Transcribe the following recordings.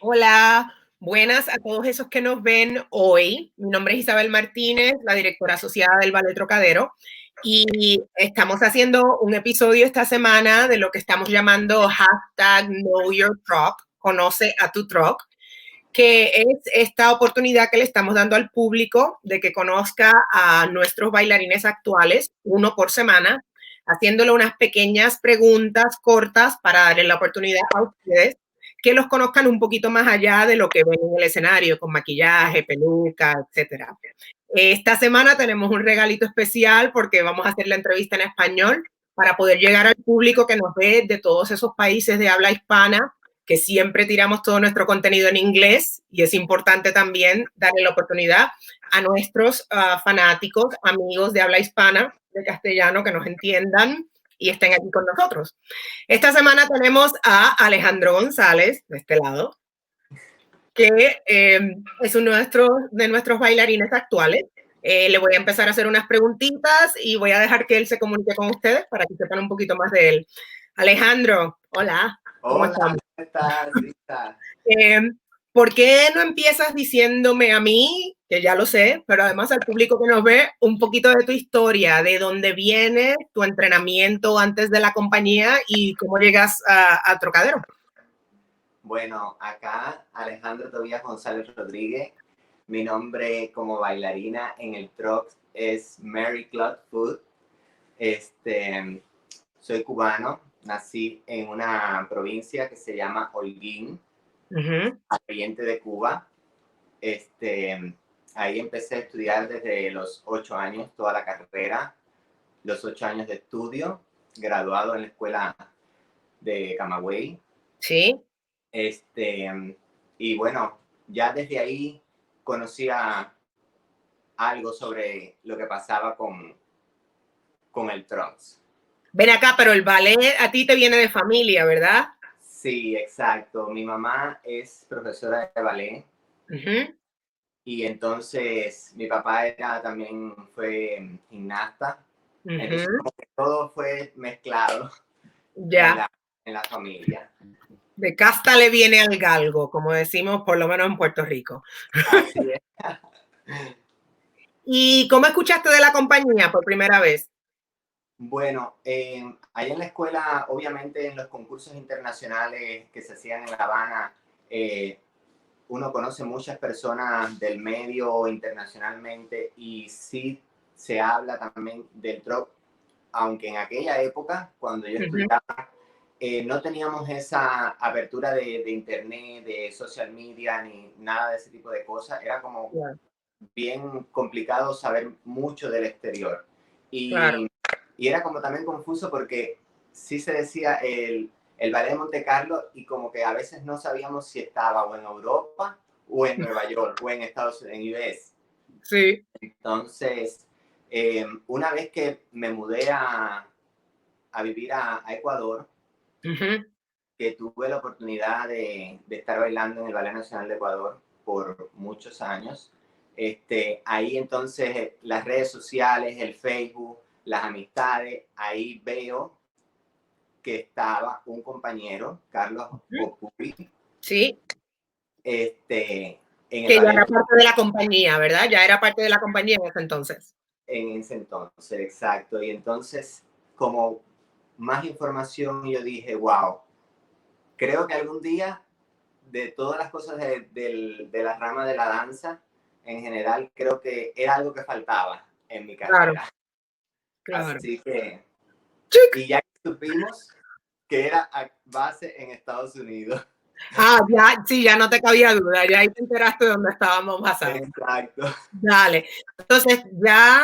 Hola, buenas a todos esos que nos ven hoy. Mi nombre es Isabel Martínez, la directora asociada del Ballet Trocadero, y estamos haciendo un episodio esta semana de lo que estamos llamando hashtag Know Your Troc, conoce a tu troc, que es esta oportunidad que le estamos dando al público de que conozca a nuestros bailarines actuales, uno por semana, haciéndole unas pequeñas preguntas cortas para darle la oportunidad a ustedes que los conozcan un poquito más allá de lo que ven en el escenario, con maquillaje, peluca, etcétera. Esta semana tenemos un regalito especial porque vamos a hacer la entrevista en español para poder llegar al público que nos ve de todos esos países de habla hispana, que siempre tiramos todo nuestro contenido en inglés, y es importante también darle la oportunidad a nuestros fanáticos, amigos de habla hispana, de castellano, que nos entiendan y estén aquí con nosotros. Esta semana tenemos a Alejandro González, de este lado, que es uno de nuestros bailarines actuales. Le voy a empezar a hacer unas preguntitas y voy a dejar que él se comunique con ustedes para que sepan un poquito más de él. Alejandro, hola. ¿Cómo estás? ¿Cómo estás, Lisa? ¿Por qué no empiezas diciéndome a mí, que ya lo sé, pero además al público que nos ve, un poquito de tu historia, de dónde viene tu entrenamiento antes de la compañía y cómo llegas a Trocadero? Bueno, acá Alejandro Tobías González Rodríguez. Mi nombre como bailarina en el Troc es Mary Claude Food. Soy cubano, nací en una provincia que se llama Holguín, al oriente de Cuba. Ahí empecé a estudiar desde los 8 años, toda la carrera, los 8 años de estudio, graduado en la escuela de Camagüey. Sí. Y bueno, ya desde ahí conocía algo sobre lo que pasaba con el Trocs. Ven acá, pero el ballet a ti te viene de familia, ¿verdad? Sí, exacto. Mi mamá es profesora de ballet. Y entonces mi papá también fue gimnasta. Entonces como que todo fue mezclado ya. En la familia. De casta le viene al galgo, como decimos por lo menos en Puerto Rico. Así es. ¿Y cómo escuchaste de la compañía por primera vez? Bueno, allá en la escuela, obviamente en los concursos internacionales que se hacían en La Habana, uno conoce muchas personas del medio internacionalmente y sí se habla también del Troc, aunque en aquella época, cuando yo estudiaba, no teníamos esa apertura de internet, de social media, ni nada de ese tipo de cosas. Era como bien complicado saber mucho del exterior. Y era como también confuso porque sí se decía el ballet de Monte Carlo y como que a veces no sabíamos si estaba o en Europa o en Nueva York o en Estados Unidos, en US. Sí. Entonces, una vez que me mudé a vivir a Ecuador, que tuve la oportunidad de estar bailando en el Ballet Nacional de Ecuador por muchos años, ahí entonces las redes sociales, el Facebook, las amistades, ahí veo que estaba un compañero, Carlos Opuri. Sí. En el que ya ballet, era parte de la compañía, ¿verdad? Ya era parte de la compañía en ese entonces. En ese entonces, exacto. Y entonces, como más información, yo dije, wow, creo que algún día, de todas las cosas de la rama de la danza, en general, creo que era algo que faltaba en mi carrera. Claro. Así que, y ya supimos que era a base en Estados Unidos. Ya, sí, ya no te cabía duda, ya ahí te enteraste de dónde estábamos basados. Exacto. Dale. Entonces, ya,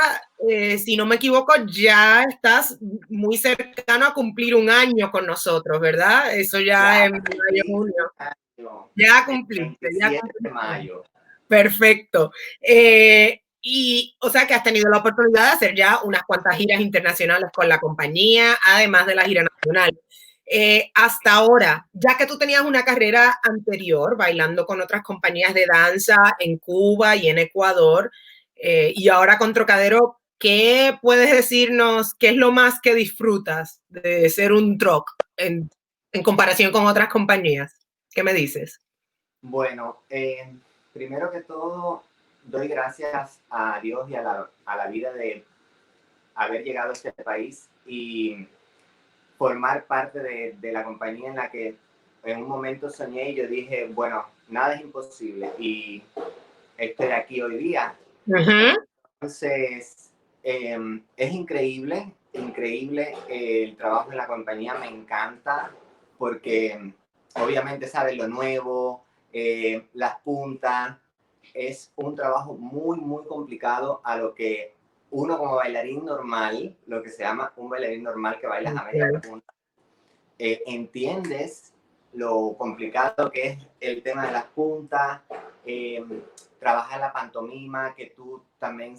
si no me equivoco, ya estás muy cercano a cumplir un año con nosotros, ¿verdad? Eso ya en mayo, junio. Ya cumpliste, ya cumpliste. De mayo. Perfecto. Y, o sea, que has tenido la oportunidad de hacer ya unas cuantas giras internacionales con la compañía, además de la gira nacional. Hasta ahora, ya que tú tenías una carrera anterior bailando con otras compañías de danza en Cuba y en Ecuador, y ahora con Trocadero, ¿qué puedes decirnos? ¿Qué es lo más que disfrutas de ser un troc en comparación con otras compañías? ¿Qué me dices? Bueno, primero que todo, doy gracias a Dios y a la vida de haber llegado a este país y formar parte de la compañía en la que en un momento soñé y yo dije, bueno, nada es imposible y estoy aquí hoy día. Ujú. Entonces, es increíble, increíble el trabajo en la compañía, me encanta porque obviamente sabes lo nuevo, las puntas, es un trabajo muy, muy complicado a lo que uno como bailarín normal, lo que se llama un bailarín normal que bailas a media Okay. punta, entiendes lo complicado que es el tema de las puntas, eh, trabajar la pantomima, que tú también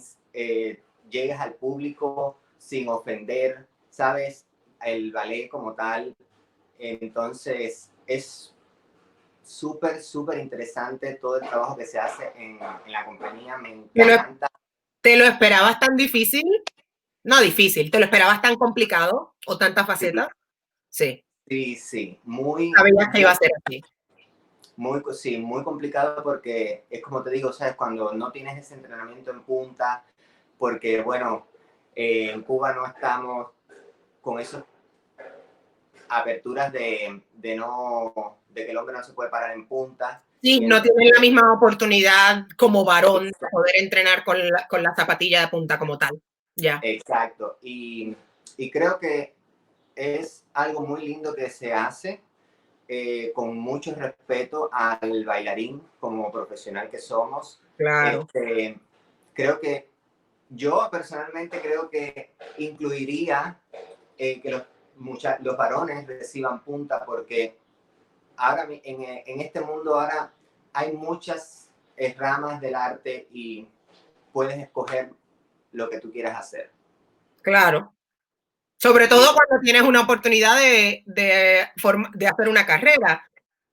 llegues al público sin ofender, sabes, el ballet como tal. Entonces, es súper, súper interesante todo el trabajo que se hace en la compañía, me ¿Te lo, encanta. te lo esperabas tan difícil? No difícil, ¿te lo esperabas tan complicado o tantas Sí, facetas? Sí, sí, sí, muy, sabías que iba muy a ser así. muy, sí, muy complicado porque es como te digo, ¿sabes? Cuando no tienes ese entrenamiento en punta, porque bueno, en Cuba no estamos con esas aperturas de que el hombre no se puede parar en punta. Sí, Y no tienes la entonces, misma oportunidad como varón de exacto, poder entrenar con la zapatilla de punta como tal. Ya, exacto. Y creo que es algo muy lindo que se hace con mucho respeto al bailarín como profesional que somos. claro. Este, creo que yo personalmente creo que incluiría que los varones reciban punta porque ahora en este mundo ahora hay muchas ramas del arte y puedes escoger lo que tú quieras hacer. Claro. Sobre Y todo cuando tienes una oportunidad de hacer una carrera.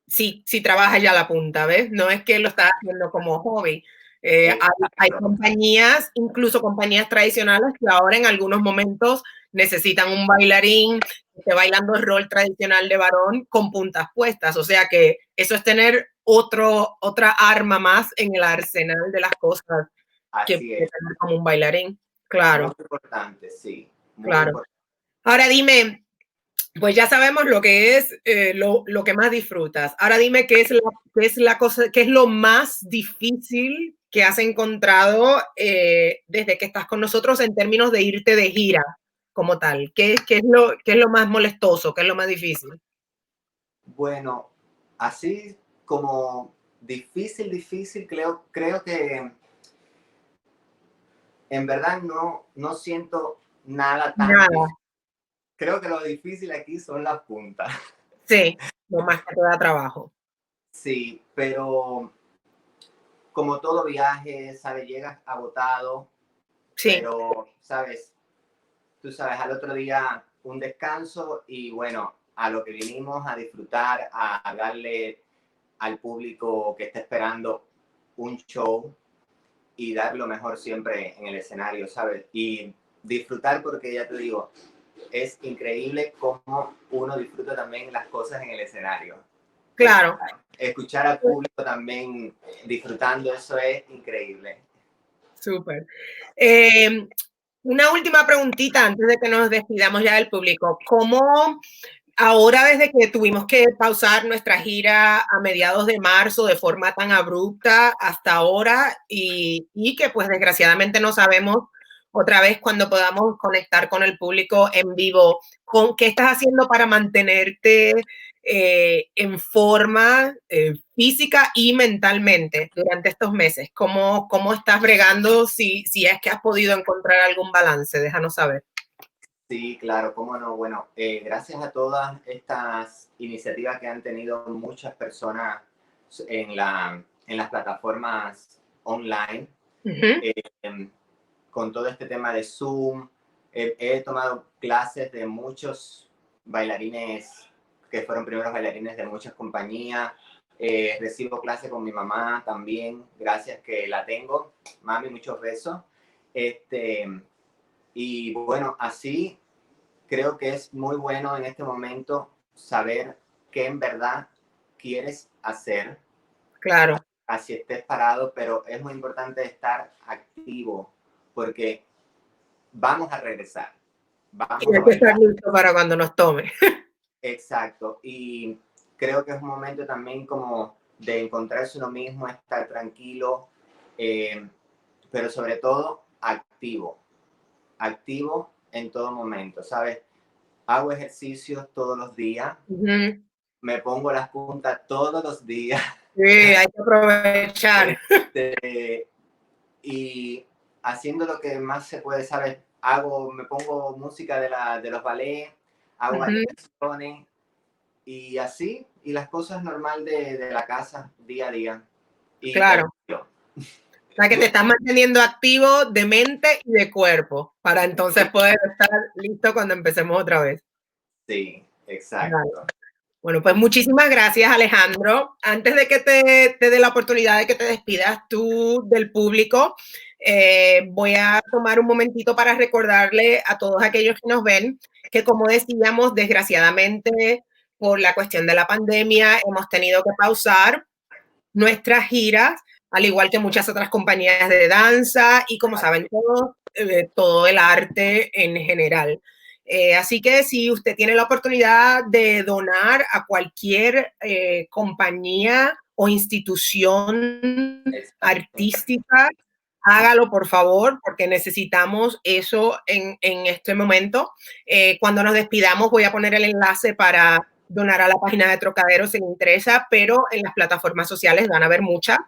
Si trabajas ya la punta, ¿ves? No es que lo estás haciendo como hobby. Hay exacto, compañías, incluso compañías tradicionales, que ahora en algunos momentos necesitan un bailarín que esté bailando el rol tradicional de varón con puntas puestas. O sea que eso es tener otra arma más en el arsenal de las cosas que así puede es. tener como un bailarín. Muy Claro, importante, sí, muy claro. importante. Ahora dime, pues ya sabemos lo que es lo que más disfrutas. Ahora dime qué es la cosa, qué es lo más difícil que has encontrado desde que estás con nosotros en términos de irte de gira como tal. Qué es lo más molestoso? ¿Qué es lo más difícil? Bueno, así como difícil, difícil, creo que en verdad no siento nada tan Nada, difícil. Creo que lo difícil aquí son las puntas. sí, lo más que te da trabajo. Sí, pero como todo viaje, ¿sabes? Llegas agotado, Sí, pero, ¿sabes? Tú sabes, al otro día un descanso y bueno, a lo que vinimos a disfrutar, a darle al público que está esperando un show y dar lo mejor siempre en el escenario, ¿sabes? Y disfrutar porque ya te digo, es increíble cómo uno disfruta también las cosas en el escenario. claro. Escuchar al público también disfrutando, eso es increíble. Súper. Eh, una última preguntita antes de que nos despidamos ya del público. ¿Cómo ahora, desde que tuvimos que pausar nuestra gira a mediados de marzo de forma tan abrupta hasta ahora y que pues desgraciadamente no sabemos otra vez cuando podamos conectar con el público en vivo, ¿qué estás haciendo para mantenerte en forma física y mentalmente durante estos meses? ¿Cómo estás bregando si es que has podido encontrar algún balance? Déjanos saber. Sí, claro, cómo no. Bueno, gracias a todas estas iniciativas que han tenido muchas personas en las plataformas online, Uh -huh. em, con todo este tema de Zoom, he tomado clases de muchos bailarines que fueron primeros bailarines de muchas compañías. Recibo clases con mi mamá también, gracias que la tengo. Mami, muchos besos. Este, y bueno, así creo que es muy bueno en este momento saber qué en verdad quieres hacer Claro. Así estés parado, pero es muy importante estar activo porque vamos a regresar, Y vamos a hay que estar bailar. listo para cuando nos tome. Exacto, y creo que es un momento también como de encontrarse uno mismo, estar tranquilo, pero sobre todo activo en todo momento, ¿sabes? Hago ejercicios todos los días, me pongo las puntas todos los días. Sí, hay que aprovechar. Y haciendo lo que más se puede, ¿sabes? Me pongo música de los ballets, hago variaciones y así, y las cosas normal de la casa día a día. Y Claro. O sea, que te estás manteniendo activo de mente y de cuerpo para entonces poder estar listo cuando empecemos otra vez. Sí, exacto. Vale. Bueno, pues muchísimas gracias, Alejandro. Antes de que te dé la oportunidad de que te despidas tú del público, voy a tomar un momentito para recordarle a todos aquellos que nos ven que, como decíamos, desgraciadamente, por la cuestión de la pandemia, hemos tenido que pausar nuestras giras, al igual que muchas otras compañías de danza y, como saben todos, todo el arte en general. Así que si usted tiene la oportunidad de donar a cualquier compañía o institución artística, hágalo por favor, porque necesitamos eso en este momento. Cuando nos despidamos voy a poner el enlace para donar a la página de Trocadero si le interesa, pero en las plataformas sociales van a haber muchas.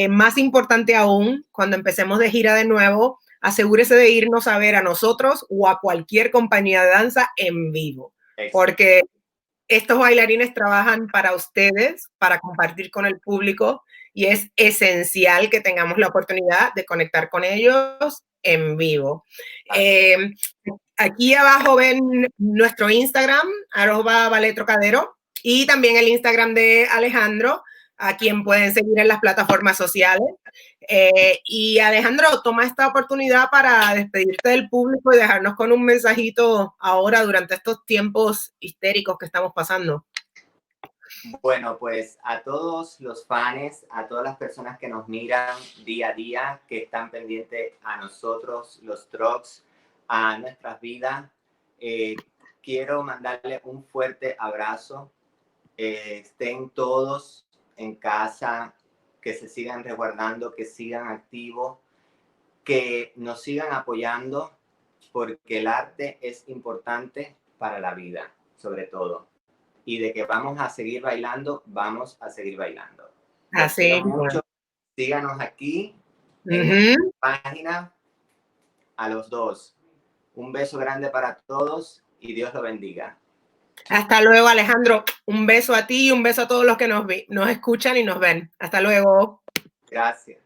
Más importante aún, cuando empecemos de gira de nuevo, asegúrese de irnos a ver a nosotros o a cualquier compañía de danza en vivo, porque estos bailarines trabajan para ustedes, para compartir con el público, y es esencial que tengamos la oportunidad de conectar con ellos en vivo. Aquí abajo ven nuestro Instagram, @ballettrocadero, y también el Instagram de Alejandro, a quien pueden seguir en las plataformas sociales. Y Alejandro, toma esta oportunidad para despedirte del público y dejarnos con un mensajito ahora durante estos tiempos histéricos que estamos pasando. Bueno, pues a todos los fans, a todas las personas que nos miran día a día, que están pendientes a nosotros, los Trocs, a nuestras vidas, quiero mandarle un fuerte abrazo. Estén todos en casa, que se sigan resguardando, que sigan activos, que nos sigan apoyando, porque el arte es importante para la vida, sobre todo. Y de que vamos a seguir bailando, vamos a seguir bailando. Los quiero mucho. Síganos aquí en esta página, a los dos. Un beso grande para todos y Dios lo bendiga. Hasta luego, Alejandro. Un beso a ti y un beso a todos los que nos escuchan y nos ven. Hasta luego. Gracias.